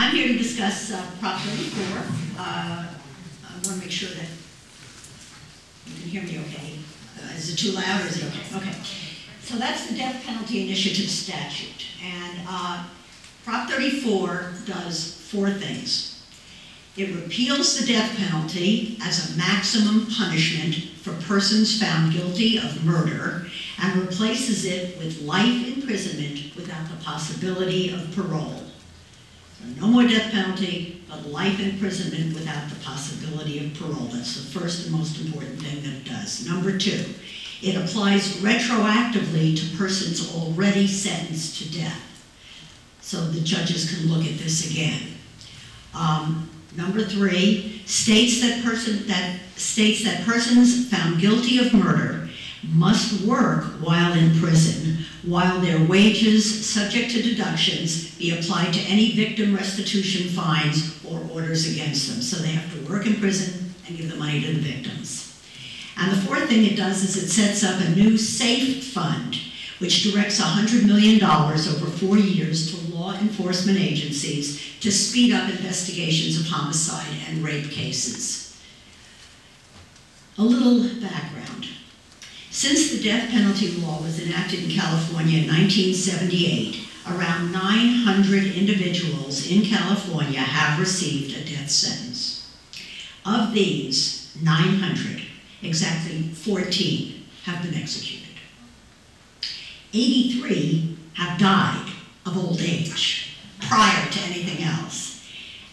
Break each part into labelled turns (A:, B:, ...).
A: I'm here to discuss Prop 34. I want to make sure that you can hear me okay. Is it too loud or is it okay? Okay. So that's the Death Penalty Initiative statute. And Prop 34 does four things. It repeals the death penalty as a maximum punishment for persons found guilty of murder and replaces it with life imprisonment without the possibility of parole. So no more death penalty, but life imprisonment without the possibility of parole. That's the first and most important thing that it does. Number two, it applies retroactively to persons already sentenced to death. So the judges can look at this again. Number three, states that persons found guilty of murder must work while in prison, while their wages, subject to deductions, be applied to any victim restitution fines or orders against them. So they have to work in prison and give the money to the victims. And the fourth thing it does is it sets up a new SAFE fund, which directs $100 million over 4 years to law enforcement agencies to speed up investigations of homicide and rape cases. A little background. Since the death penalty law was enacted in California in 1978, around 900 individuals in California have received a death sentence. Of these 900, exactly 14 have been executed. 83 have died of old age prior to anything else,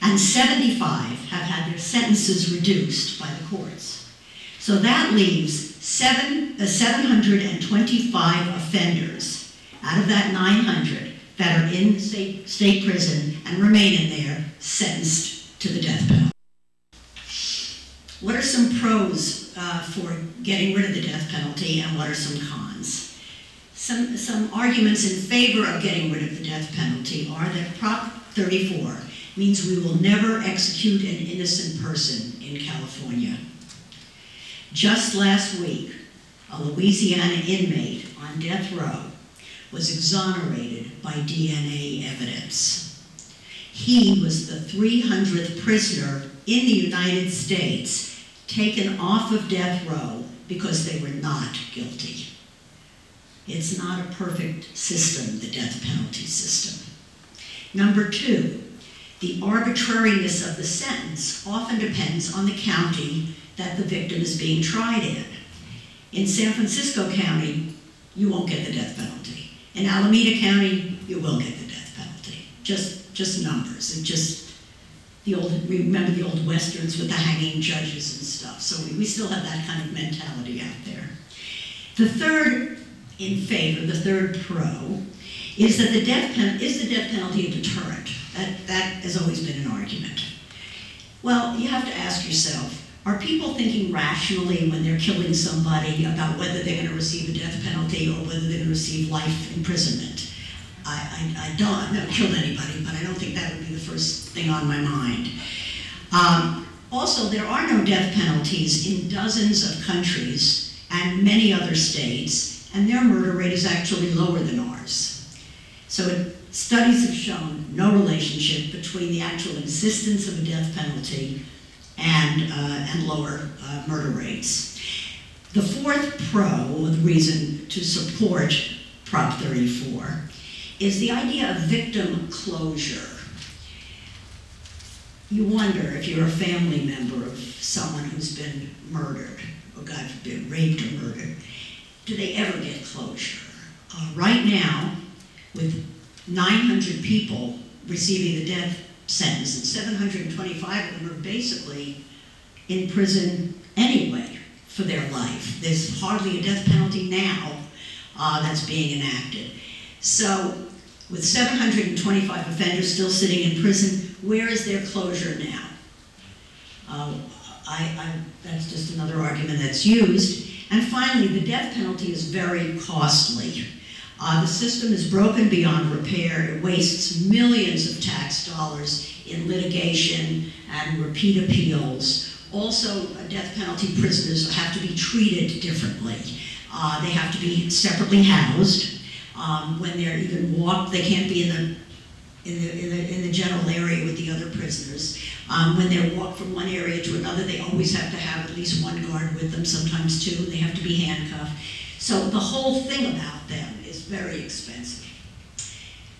A: and 75 have had their sentences reduced by the courts. So that leaves 725 offenders out of that 900 that are in state prison and remain in there sentenced to the death penalty. What are some pros for getting rid of the death penalty, and what are some cons? Some arguments in favor of getting rid of the death penalty are that Prop 34 means we will never execute an innocent person in California. Just last week, a Louisiana inmate on death row was exonerated by DNA evidence. He was the 300th prisoner in the United States taken off of death row because they were not guilty. It's not a perfect system, the death penalty system. Number two, the arbitrariness of the sentence often depends on the county that the victim is being tried in. In San Francisco County, you won't get the death penalty. In Alameda County, you will get the death penalty. Just numbers. It just, remember the old Westerns with the hanging judges and stuff. So we still have that kind of mentality out there. The third in favor, the third pro, is that the death penalty a deterrent? That has always been an argument. Well, you have to ask yourself, are people thinking rationally when they're killing somebody about whether they're going to receive a death penalty or whether they're going to receive life imprisonment? I've never killed anybody, but I don't think that would be the first thing on my mind. Also, there are no death penalties in dozens of countries and many other states, and their murder rate is actually lower than ours. So studies have shown no relationship between the actual existence of a death penalty and lower murder rates. The fourth pro, or the reason to support Prop 34, is the idea of victim closure. You wonder if you're a family member of someone who's been murdered, or God forbid, raped or murdered, do they ever get closure? Right now, with 900 people receiving the death sentence, and 725 of them are basically in prison anyway for their life. There's hardly a death penalty now that's being enacted. So with 725 offenders still sitting in prison, where is their closure now? That's just another argument that's used. And finally, the death penalty is very costly. The system is broken beyond repair. It wastes millions of tax dollars in litigation and repeat appeals. Also, death penalty prisoners have to be treated differently. They have to be separately housed. When they're even walked, they can't be in the general area with the other prisoners. When they walk from one area to another, they always have to have at least one guard with them, sometimes two. They have to be handcuffed. So the whole thing about them is very expensive.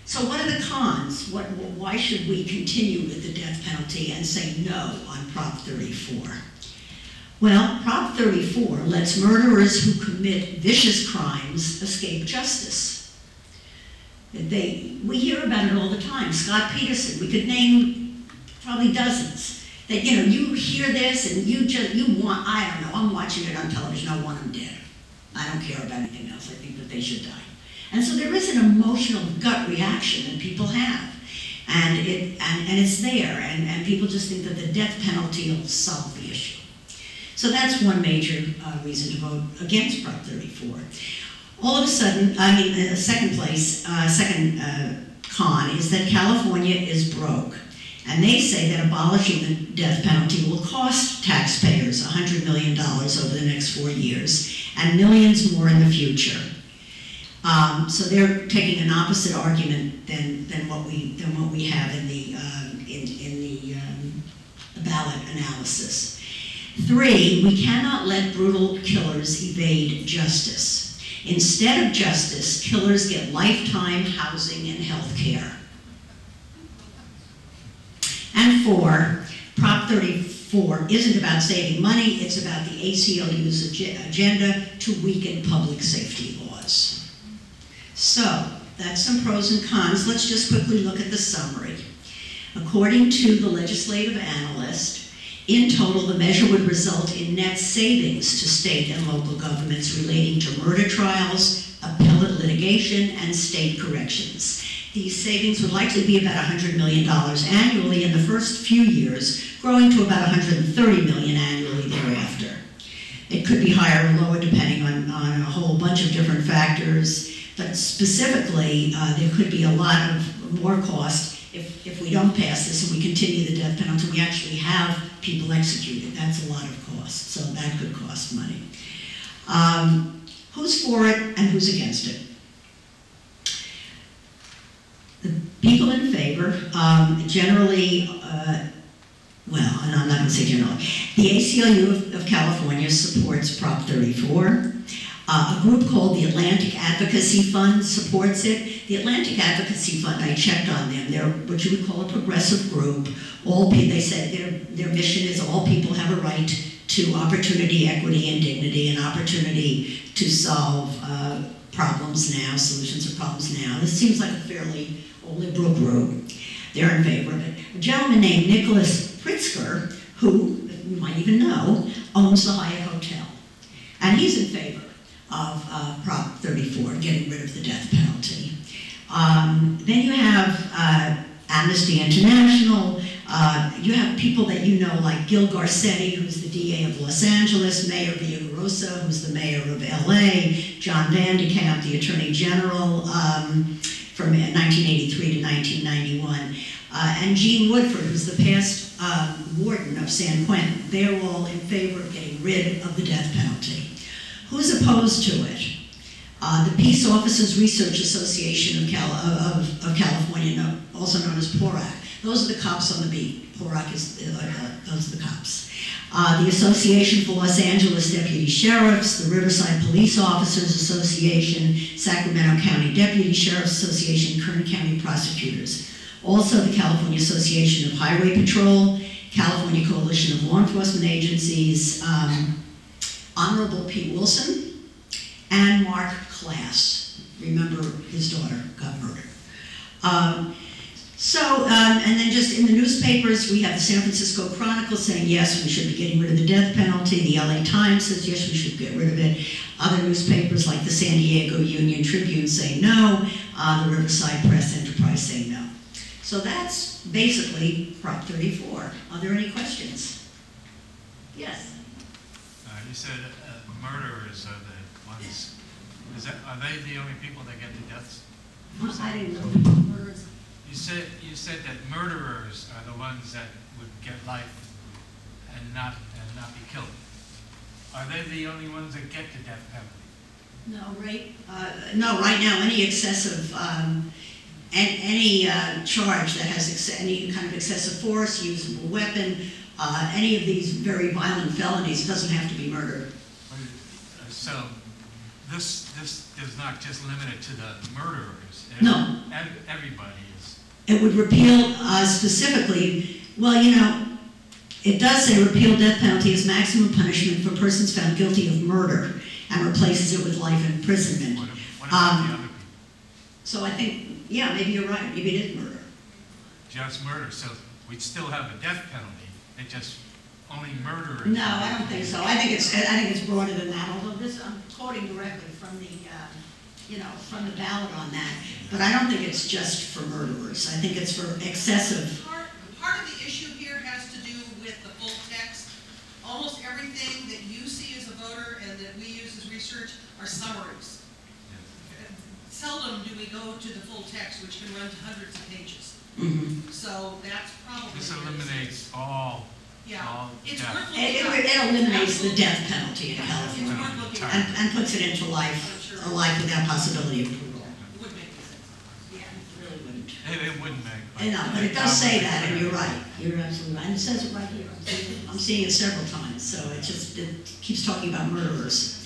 A: So what are the cons? Why should we continue with the death penalty and say no on Prop 34? Well, Prop 34 lets murderers who commit vicious crimes escape justice. We hear about it all the time. Scott Peterson, we could name probably dozens. That, you hear this and you want, I don't know, I'm watching it on television, I want them dead. I don't care about anything else, I think that they should die. And so there is an emotional gut reaction that people have. And it's there, and people just think that the death penalty will solve the issue. So that's one major reason to vote against Prop 34. All of a sudden, second con is that California is broke. And they say that abolishing the death penalty will cost taxpayers $100 million over the next 4 years, and millions more in the future. So they're taking an opposite argument than what we have in the ballot analysis. 3, we cannot let brutal killers evade justice. Instead of justice, killers get lifetime housing and health care. And 4, Prop 34 isn't about saving money, it's about the ACLU's agenda to weaken public safety laws. So, that's some pros and cons. Let's just quickly look at the summary. According to the legislative analyst, in total, the measure would result in net savings to state and local governments relating to murder trials, appellate litigation, and state corrections. These savings would likely be about $100 million annually in the first few years, growing to about $130 million annually thereafter. It could be higher or lower depending on a whole bunch of different factors, but specifically, there could be a lot of more cost if we don't pass this and we continue the death penalty. We actually have people executed. That's a lot of cost, so that could cost money. Who's for it and who's against it? The people in favor generally, well, and I'm not going to say generally, the ACLU of California supports Prop 34. A group called the Atlantic Advocacy Fund supports it. The Atlantic Advocacy Fund, I checked on them. They're what you would call a progressive group. They said their mission is all people have a right to opportunity, equity, and dignity, and opportunity to solve problems now, solutions of problems now. This seems like a fairly liberal group. They're in favor of it. A gentleman named Nicholas Pritzker, who you might even know, owns the Hyatt Hotel. And he's in favor of Prop 34, getting rid of the death penalty. Then you have Amnesty International. You have people that you know like Gil Garcetti, who's the DA of Los Angeles, Mayor Villarosa, who's the mayor of LA, John Van de Kamp, the Attorney General from 1983 to 1991, and Gene Woodford, who's the past warden of San Quentin. They're all in favor of getting rid of the death penalty. Who's opposed to it? The Peace Officers Research Association of California, also known as PORAC. Those are the cops on the beat. PORAC is, those are the cops. The Association for Los Angeles Deputy Sheriffs, the Riverside Police Officers Association, Sacramento County Deputy Sheriffs Association, Kern County Prosecutors. Also the California Association of Highway Patrol, California Coalition of Law Enforcement Agencies, Honorable Pete Wilson, and Mark Klass. Remember, his daughter got murdered. And then just in the newspapers, we have the San Francisco Chronicle saying, yes, we should be getting rid of the death penalty. The LA Times says, yes, we should get rid of it. Other newspapers like the San Diego Union Tribune say no. The Riverside Press Enterprise say no. So that's basically Prop 34. Are there any questions? Yes?
B: You said murderers are the ones. Are they the only people that get the death?
A: I didn't know murderers.
B: You said that murderers are the ones that would get life and not be killed. Are they the only ones that get the death penalty?
A: No, right? No, right now any excessive any charge that has any kind of excessive force, use of a weapon, any of these very violent felonies, it doesn't have to be murder.
B: So this is not just limited to the murderers.
A: No.
B: Everybody is.
A: It would repeal specifically, well, you know, it does say repeal death penalty as maximum punishment for persons found guilty of murder and replaces it with life imprisonment.
B: What about the other people?
A: So I think, yeah, maybe you're right. Maybe it is murder.
B: Just murder. So we'd still have a death penalty. It just only murderers.
A: No, I don't think so. I think it's broader than that. Although this, I'm quoting directly from the, from the ballot on that. But I don't think it's just for murderers. I think it's for excessive.
C: Part of the issue here has to do with the full text. Almost everything that you see as a voter and that we use as research are summaries. Seldom do we go to the full text, which can run to hundreds of pages.
A: Mm-hmm.
C: So that's probably...
B: This eliminates all.
C: Yeah,
B: all
C: it's
B: death.
C: worth looking at.
A: It eliminates the death penalty in
C: It's
A: California
C: worth looking at.
A: and puts it into life, a life without possibility of parole.
C: It would make sense.
A: Yeah, it really wouldn't.
B: It wouldn't make.
A: But it does say that, and you're right. You're absolutely right. And it says it right here. I'm seeing it several times, so it keeps talking about murderers.